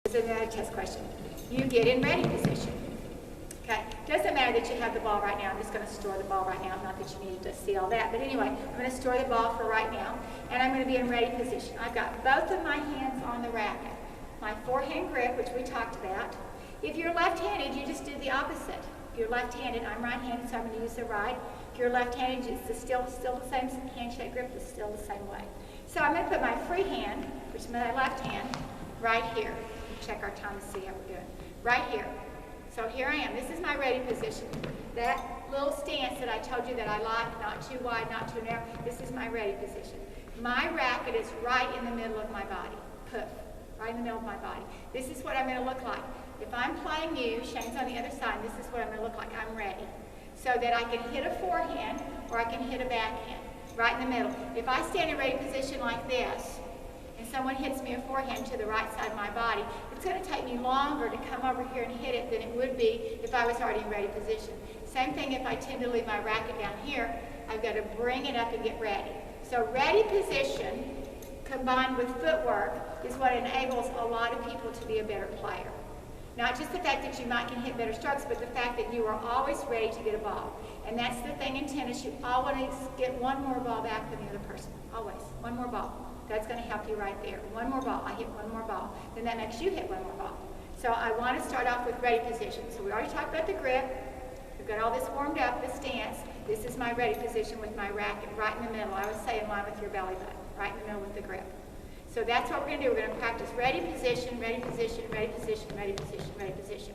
This is another test question. You get in ready position. Okay, doesn't matter that you have the ball right now. I'm just going to store the ball right now. Not that you needed to see all that, but anyway, I'm going to store the ball for right now, and I'm going to be in ready position. I've got both of my hands on the racket. My forehand grip, which we talked about. If you're left-handed, you just do the opposite. If you're left-handed, I'm right-handed, so I'm going to use the right. If you're left-handed, it's still the same handshake grip. It's still the same way. So I'm going to put my free hand, which is my left hand, right here. Check our time to see how we're doing. Right here. So here I am. This is my ready position. That little stance that I told you that I like, not too wide, not too narrow, this is my ready position. My racket is right in the middle of my body. Poof. Right in the middle of my body. This is what I'm going to look like. If I'm playing you, Shane's on the other side, this is what I'm going to look like. I'm ready. So that I can hit a forehand or I can hit a backhand. Right in the middle. If I stand in ready position like this, and someone hits me a forehand to the right side of my body, it's going to take me longer to come over here and hit it than it would be if I was already in ready position. Same thing if I tend to leave my racket down here, I've got to bring it up and get ready. So ready position combined with footwork is what enables a lot of people to be a better player. Not just the fact that you might can hit better strokes, but the fact that you are always ready to get a ball. And that's the thing in tennis, you always get one more ball back than the other person. Always. One more ball. That's going to help you right there. One more ball. I hit one more ball. Then that makes you hit one more ball. So I want to start off with ready position. So we already talked about the grip. We've got all this warmed up, the stance. This is my ready position with my racket right in the middle. I would say in line with your belly button. Right in the middle with the grip. So that's what we're going to do. We're going to practice ready position, ready position, ready position, ready position, ready position.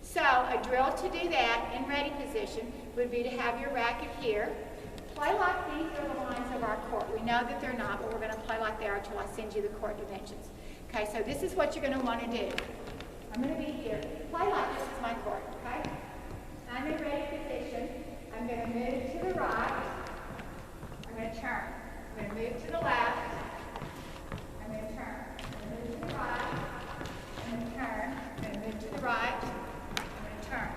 So a drill to do that in ready position would be to have your racket here. Play like these are the lines of our court. We know that they're not, but we're going to play like they are until I send you the court dimensions. Okay, so this is what you're going to want to do. I'm going to be here. Play like this is my court, okay? I'm in ready position. I'm going to move to the right. I'm going to turn. I'm going to move to the left. I'm going to turn. I'm going to move to the right. I'm going to turn. I'm going to move to the right. I'm going to turn.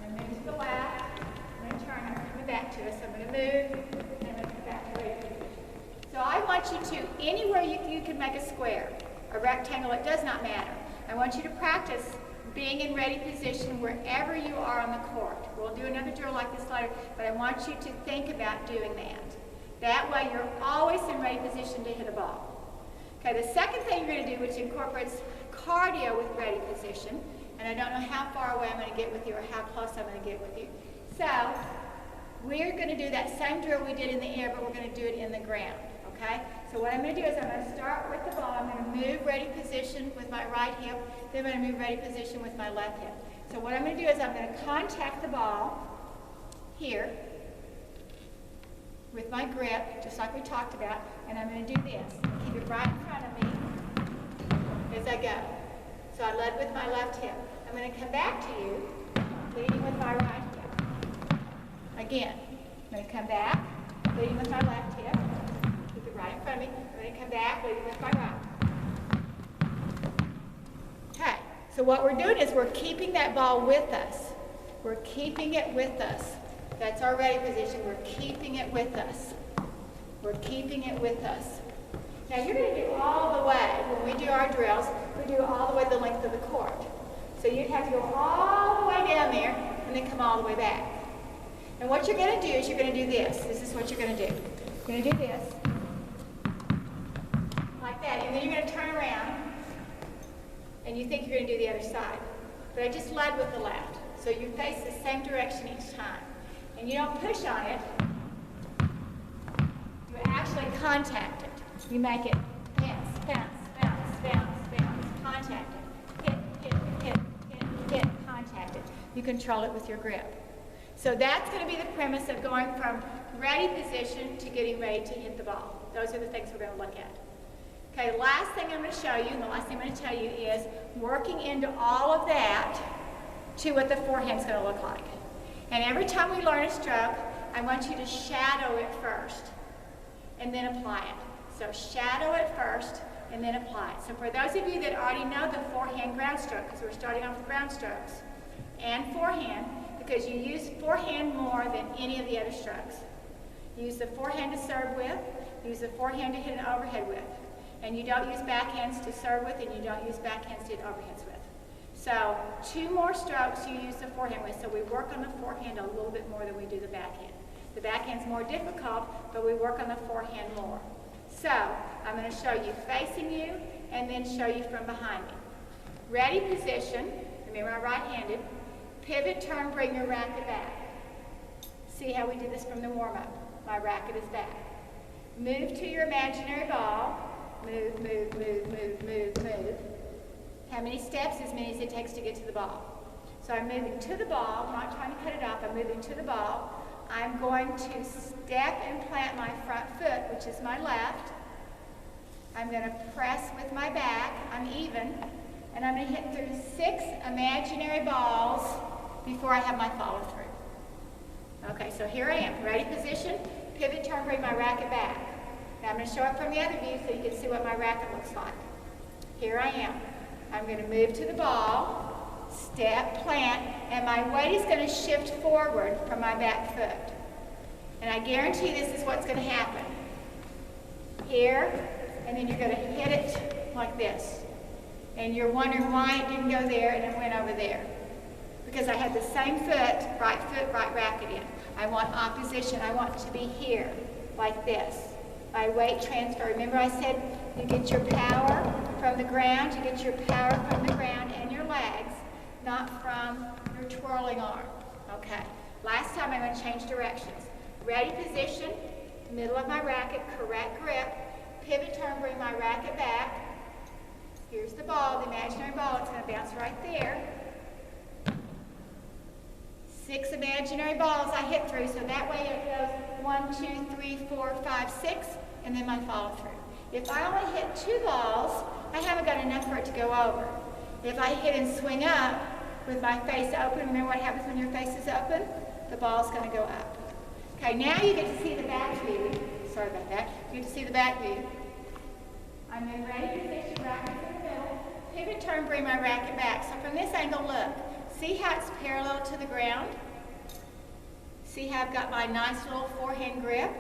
I'm going to move to the left. I'm going to turn. I'm coming back to us. I'm going to move. And I'm going to come back to ready position. So I want you to, anywhere you can make a square, a rectangle, it does not matter. I want you to practice being in ready position wherever you are on the court. We'll do another drill like this later, but I want you to think about doing that. That way you're always in ready position to hit a ball. Okay, the second thing you're going to do, which incorporates cardio with ready position, and I don't know how far away I'm going to get with you or how close I'm going to get with you. So we're going to do that same drill we did in the air, but we're going to do it in the ground. Okay? So what I'm going to do is I'm going to start with the ball. I'm going to move ready position with my right hip. Then I'm going to move ready position with my left hip. So what I'm going to do is I'm going to contact the ball here with my grip, just like we talked about, and I'm going to do this. Keep it right in front of me as I go. So I led with my left hip. I'm going to come back to you, leading with my right hip. Again, I'm going to come back, leading with my left hip. Keep it right in front of me. I'm going to come back, leading with my right. Okay, so what we're doing is we're keeping that ball with us. We're keeping it with us. That's our ready position. We're keeping it with us. We're keeping it with us. Now you're going to do all the way, when we do our drills, we do all the way the length of the court. So you'd have to go all the way down there and then come all the way back. And what you're going to do is you're going to do this. This is what you're going to do. You're going to do this. Like that. And then you're going to turn around. And you think you're going to do the other side. But I just led with the left. So you face the same direction each time. And you don't push on it. You actually contact it. You make it bounce, bounce, bounce, bounce, bounce. Contact it. Hit, hit, hit, hit, hit, contact it. You control it with your grip. So that's going to be the premise of going from ready position to getting ready to hit the ball. Those are the things we're going to look at. Okay, the last thing I'm going to show you, and the last thing I'm going to tell you is working into all of that to what the forehand's going to look like. And every time we learn a stroke, I want you to shadow it first and then apply it. So shadow it first and then apply it. So for those of you that already know the forehand ground stroke, because we're starting off with ground strokes, and forehand, because you use forehand more than any of the other strokes. You use the forehand to serve with, you use the forehand to hit an overhead with. And you don't use backhands to serve with, and you don't use backhands to hit overheads with. So 2 more strokes you use the forehand with. So we work on the forehand a little bit more than we do the backhand. The backhand's more difficult, but we work on the forehand more. So I'm going to show you facing you and then show you from behind me. Ready, position. Remember, I'm right-handed. Pivot, turn, bring your racket back. See how we did this from the warm-up. My racket is back. Move to your imaginary ball. Move, move, move, move, move, move. How many steps? As many as it takes to get to the ball. So I'm moving to the ball. I'm not trying to cut it off. I'm moving to the ball. I'm going to step and plant my front foot, which is my left. I'm going to press with my back. I'm even. And I'm going to hit through 6 imaginary balls before I have my follow through. Okay, so here I am. Ready, position, pivot, turn, bring my racket back. Now I'm going to show it from the other view so you can see what my racket looks like. Here I am. I'm going to move to the ball, step, plant, and my weight is going to shift forward from my back foot. And I guarantee this is what's going to happen. Here, and then you're going to hit it like this. And you're wondering why it didn't go there and it went over there. Because I had the same foot, right racket in. I want opposition. I want it to be here, like this. My weight transfer. Remember I said you get your power from the ground, you get your power from the ground and your legs, not from your twirling arm. Okay. Last time I'm going to change directions. Ready, position, middle of my racket, correct grip, pivot, turn, bring my racket back. Here's the ball, the imaginary ball. It's going to bounce right there. 6 imaginary balls I hit through, so that way it goes 1, 2, 3, 4, 5, 6, and then my follow through. If I only hit 2 balls, I haven't got enough for it to go over. If I hit and swing up with my face open, remember what happens when your face is open? The ball's going to go up. Okay, now you get to see the back view. Sorry about that. You get to see the back view. I'm in ready position, racket in the middle. Pivot, turn, bring my racket back. So from this angle, look. See how it's parallel to the ground? See how I've got my nice little forehand grip?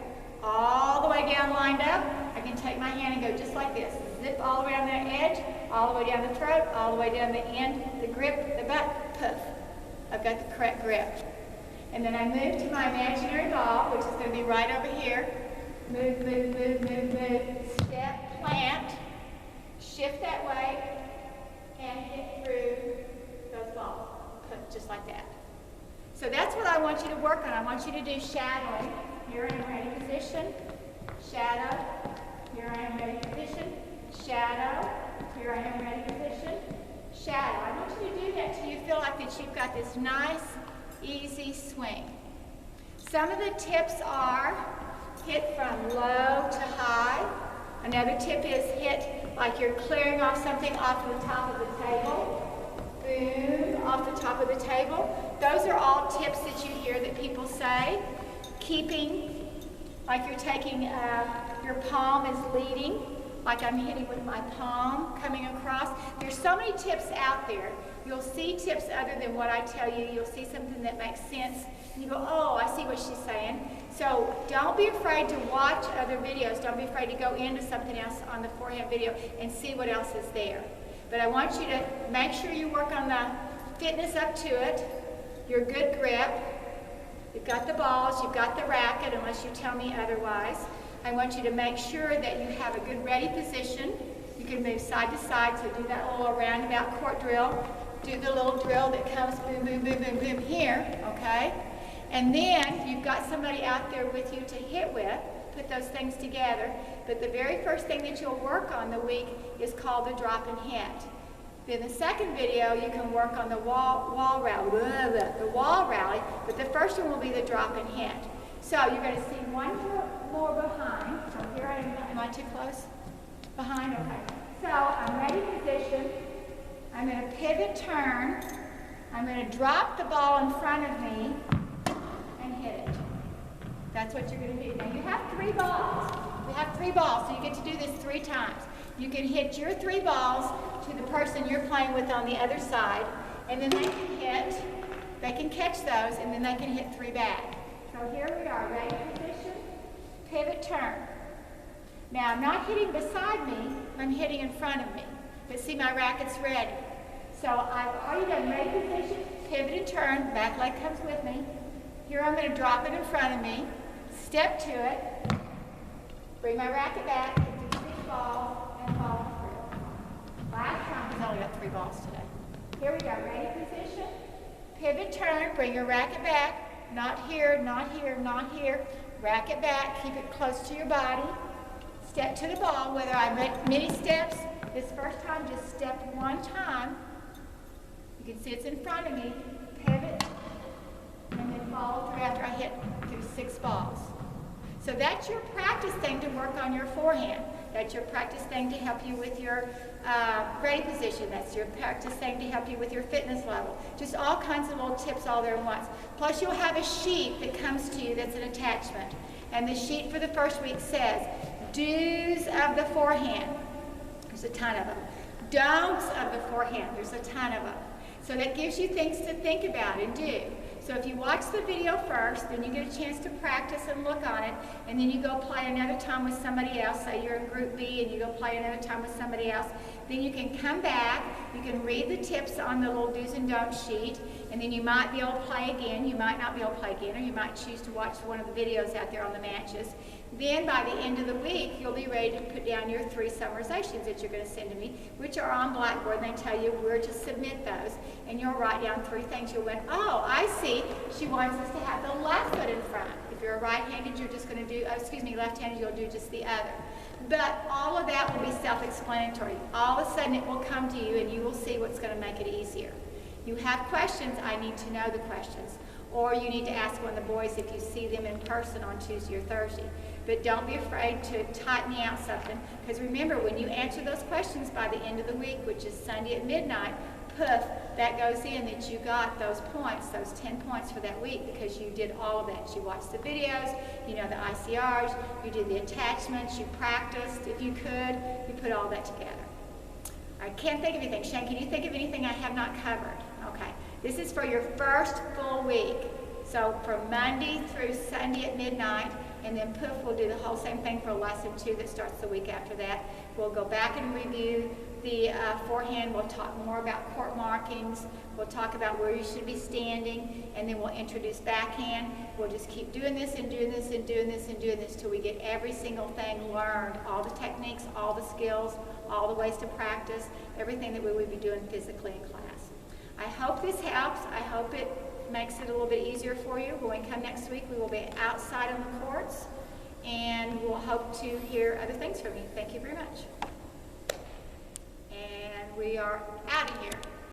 All the way down lined up. I can take my hand and go just like this. Zip all the way down the edge, all the way down the throat, all the way down the end, the grip, the butt, poof. I've got the correct grip. And then I move to my imaginary ball, which is going to be right over here. Move, move, move, move, move. Step, plant. Shift that way and hit through those balls. Just like that. So that's what I want you to work on. I want you to do shadowing. Here I am, ready, position. Shadow. Here I am, ready, position. Shadow. Here I am, ready, position. Shadow. I want you to do that till you feel like that you've got this nice, easy swing. Some of the tips are hit from low to high. Another tip is hit like you're clearing off something off the top of the table. Boom, off the top of the table. Those are all tips that you hear that people say. Keeping, like you're taking, your palm is leading, like I'm hitting with my palm coming across. There's so many tips out there. You'll see tips other than what I tell you. You'll see something that makes sense. And you go, oh, I see what she's saying. So don't be afraid to watch other videos. Don't be afraid to go into something else on the forehand video and see what else is there. But I want you to make sure you work on the fitness up to it, your good grip. You've got the balls, you've got the racket, unless you tell me otherwise. I want you to make sure that you have a good ready position. You can move side to side, so do that little roundabout court drill. Do the little drill that comes boom, boom, boom, boom, boom here, okay? And then you've got somebody out there with you to hit with. Put those things together. But the very first thing that you'll work on the week is called the drop and hit. Then the second video, you can work on the wall rally, but the first one will be the drop and hit. So you're going to see one more behind. So here I am I too close? Behind? Okay. So I'm ready position. I'm going to pivot turn. I'm going to drop the ball in front of me and hit it. That's what you're going to do. Now you have 3 balls. We have 3 balls, so you get to do this 3 times. You can hit your 3 balls to the person you're playing with on the other side, and then they can hit, they can catch those, and then they can hit 3 back. So here we are, ready position, pivot turn. Now I'm not hitting beside me, I'm hitting in front of me. But see, my racket's ready. So I've already in ready position, pivot and turn, back leg comes with me. Here I'm going to drop it in front of me, step to it, bring my racket back, hit the 6 balls, and follow through. Last time, we've only got 3 balls today. Here we go, ready position, pivot, turn, bring your racket back, not here, not here, not here, racket back, keep it close to your body, step to the ball, whether I make many steps, this first time just step 1 time, you can see it's in front of me, pivot, and then follow through after I hit through 6 balls. So that's your practice thing to work on your forehand. That's your practice thing to help you with your ready position. That's your practice thing to help you with your fitness level. Just all kinds of little tips all there at once. Plus you'll have a sheet that comes to you that's an attachment. And the sheet for the first week says, do's of the forehand. There's a ton of them. Don'ts of the forehand. There's a ton of them. So that gives you things to think about and do. So if you watch the video first, then you get a chance to practice and look on it, and then you go play another time with somebody else. Say you're in Group B and you go play another time with somebody else. Then you can come back, you can read the tips on the little do's and don'ts sheet, and then you might be able to play again, you might not be able to play again, or you might choose to watch one of the videos out there on the matches. Then by the end of the week, you'll be ready to put down your 3 summarizations that you're going to send to me, which are on Blackboard, and they tell you where to submit those. And you'll write down 3 things. You'll went, oh, I see, she wants us to have the left foot in front. If you're right-handed, you're just going to do, left-handed, you'll do just the other. But all of that will be self-explanatory. All of a sudden, it will come to you, and you will see what's going to make it easier. You have questions, I need to know the questions. Or you need to ask one of the boys if you see them in person on Tuesday or Thursday. But don't be afraid to type me out something, because remember, when you answer those questions by the end of the week, which is Sunday at midnight, poof, that goes in that you got those points, those 10 points for that week, because you did all of that. You watched the videos, you know the ICRs, you did the attachments, you practiced if you could, you put all that together. I can't think of anything. Shane, can you think of anything I have not covered? Okay. This is for your first full week. So from Monday through Sunday at midnight, and then poof, we'll do the whole same thing for lesson 2 that starts the week after that. We'll go back and review the forehand. We'll talk more about court markings. We'll talk about where you should be standing, and then we'll introduce backhand. We'll just keep doing this and doing this and doing this and doing this till we get every single thing learned, all the techniques, all the skills, all the ways to practice, everything that we would be doing physically in class. I hope this helps. I hope it makes it a little bit easier for you. When we come next week, we will be outside on the courts, and we'll hope to hear other things from you. Thank you very much. And we are out of here.